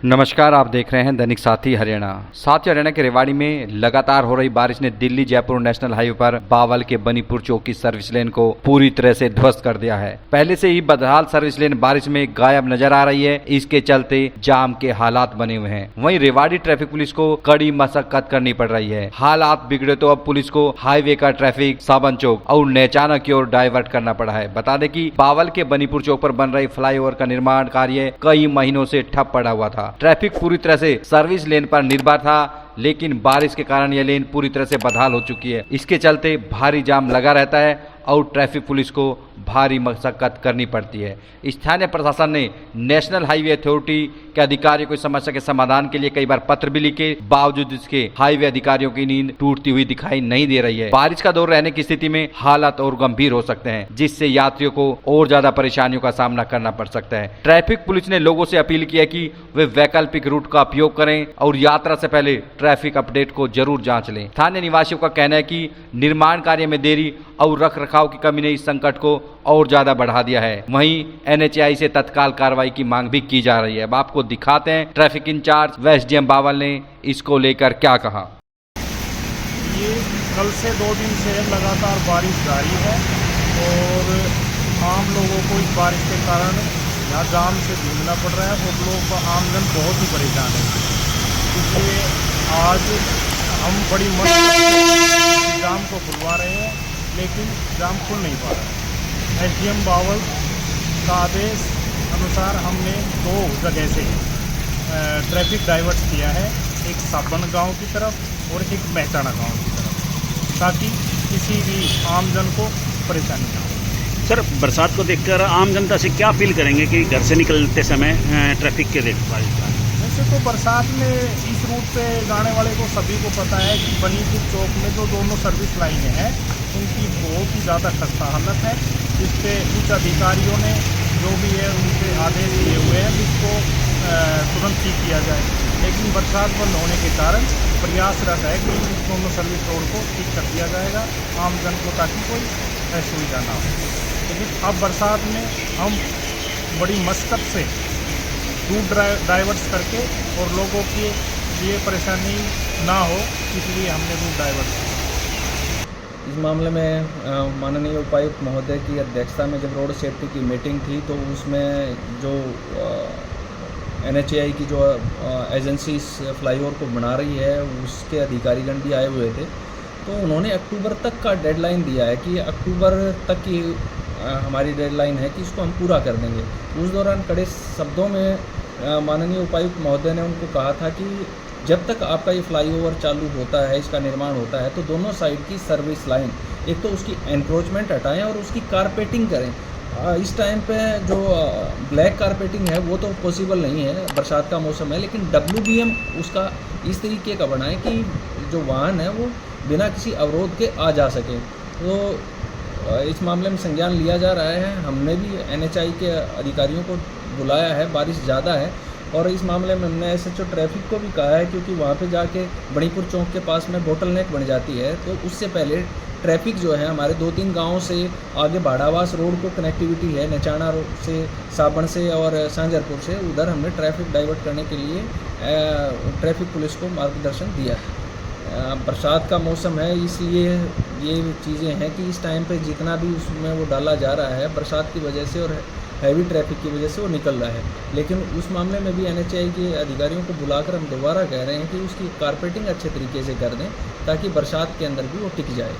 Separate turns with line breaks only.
नमस्कार, आप देख रहे हैं दैनिक साथी हरियाणा। साथी हरियाणा के रेवाड़ी में लगातार हो रही बारिश ने दिल्ली जयपुर नेशनल हाईवे पर बावल के बनीपुर चौक की सर्विस लेन को पूरी तरह से ध्वस्त कर दिया है। पहले से ही बदहाल सर्विस लेन बारिश में गायब नजर आ रही है। इसके चलते जाम के हालात बने हुए हैं। वहीं रेवाड़ी ट्रैफिक पुलिस को कड़ी मशक्कत करनी पड़ रही है। हालात बिगड़े तो अब पुलिस को हाईवे का ट्रैफिक साबन चौक और नेचाना की ओर डाइवर्ट करना पड़ा है। बता दें कि बावल के बनीपुर चौक पर बन रही फ्लाईओवर का निर्माण कार्य कई महीनों से ठप पड़ा हुआ था। ट्रैफिक पूरी तरह से सर्विस लेन पर निर्भर था, लेकिन बारिश के कारण यह लेन पूरी तरह से बदहाल हो चुकी है। इसके चलते भारी जाम लगा रहता है और ट्रैफिक पुलिस को भारी मशक्कत करनी पड़ती है। स्थानीय प्रशासन ने नेशनल हाईवे अथॉरिटी के अधिकारियों को इस समस्या के समाधान के लिए कई बार पत्र भी लिखे, बावजूद इसके हाईवे अधिकारियों की नींद टूटती हुई दिखाई नहीं दे रही है। बारिश का दौर रहने की स्थिति में हालात और गंभीर हो सकते हैं, जिससे यात्रियों को और ज्यादा परेशानियों का सामना करना पड़ सकता है। ट्रैफिक पुलिस ने लोगों से अपील की है कि वे वैकल्पिक रूट का उपयोग करें और यात्रा से पहले ट्रैफिक अपडेट को जरूर जांच लें। स्थानीय निवासियों का कहना है कि निर्माण कार्य में देरी और रख रखाव की कमी ने इस संकट को और ज्यादा बढ़ा दिया है। वहीं NHAI से तत्काल कार्रवाई की मांग भी की जा रही है। अब आपको दिखाते हैं ट्रैफिक इंचार्ज व SDM बावल ने इसको लेकर क्या कहा।
ये कल से 2 दिन से लगातार बारिश जारी है और आम लोगों को इस बारिश के कारण यहाँ जाम से जूझना पड़ रहा है और लोगों का आमजन बहुत ही परेशान है। इसलिए आज हम बड़ी मशक्कत जाम को खुलवा रहे हैं, लेकिन जाम खुल नहीं पा रहा है। SDM बावल का आदेश अनुसार हमने 2 जगह से ट्रैफिक डाइवर्ट किया है, एक साबन गांव की तरफ और एक मेहताना गांव की तरफ, ताकि किसी भी आम जन को परेशानी ना हो।
सर, बरसात को देखकर आम जनता से क्या अपील करेंगे कि घर से निकलते समय ट्रैफिक के देखभाल?
वैसे तो बरसात में इस रूट पे जाने वाले को सभी को पता है कि बनीपुर चौक में जो दोनों सर्विस लाइनें हैं उनकी बहुत ही ज़्यादा खस्ता हालत है। इस पे उच्च अधिकारियों ने जो भी है उनके आदेश दिए हुए हैं जिसको तुरंत ठीक किया जाए, लेकिन बरसात बंद होने के कारण प्रयासरत है कि इस दोनों सर्विस रोड को ठीक कर दिया जाएगा आम जन को, ताकि कोई असुविधा ना हो। लेकिन अब बरसात में हम बड़ी मशक्कत से रूट डाइवर्ट्स करके और लोगों के लिए परेशानी ना हो, इसलिए हमने रूट डाइवर्ट किया।
इस मामले में माननीय उपायुक्त महोदय की अध्यक्षता में जब रोड सेफ्टी की मीटिंग थी तो उसमें जो NHAI की जो एजेंसी इस फ्लाईओवर को बना रही है उसके अधिकारीगण भी आए हुए थे। तो उन्होंने अक्टूबर तक का डेडलाइन दिया है कि अक्टूबर तक की हमारी डेडलाइन है कि इसको हम पूरा कर देंगे। उस दौरान कड़े शब्दों में माननीय उपायुक्त महोदय ने उनको कहा था कि जब तक आपका ये फ्लाईओवर चालू होता है, इसका निर्माण होता है, तो दोनों साइड की सर्विस लाइन एक तो उसकी एंक्रोचमेंट हटाएं और उसकी कारपेटिंग करें। इस टाइम पे जो ब्लैक कारपेटिंग है वो तो पॉसिबल नहीं है, बरसात का मौसम है, लेकिन WBM उसका इस तरीके का बनाएं कि जो वाहन है वो बिना किसी अवरोध के आ जा सके। तो इस मामले में संज्ञान लिया जा रहा है। हमने भी NHAI के अधिकारियों को बुलाया है, बारिश ज़्यादा है और इस मामले में हमने SHO ट्रैफिक को भी कहा है, क्योंकि वहाँ पे जाके बनीपुर चौक के पास में बोटल नेक बन जाती है। तो उससे पहले ट्रैफिक जो है हमारे 2-3 गाँव से आगे बाड़ावास रोड को कनेक्टिविटी है, नेचाना रोड से, साबन से और सांजरपुर से, उधर हमने ट्रैफिक डाइवर्ट करने के लिए ट्रैफिक पुलिस को मार्गदर्शन दिया है। बरसात का मौसम है, इसलिए ये चीज़ें हैं कि इस टाइम पे जितना भी उसमें वो डाला जा रहा है बरसात की वजह से और हैवी ट्रैफिक की वजह से वो निकल रहा है। लेकिन उस मामले में भी NHAI के अधिकारियों को बुलाकर हम दोबारा कह रहे हैं कि उसकी कारपेटिंग अच्छे तरीके से कर दें ताकि बरसात के अंदर भी वो टिक जाए।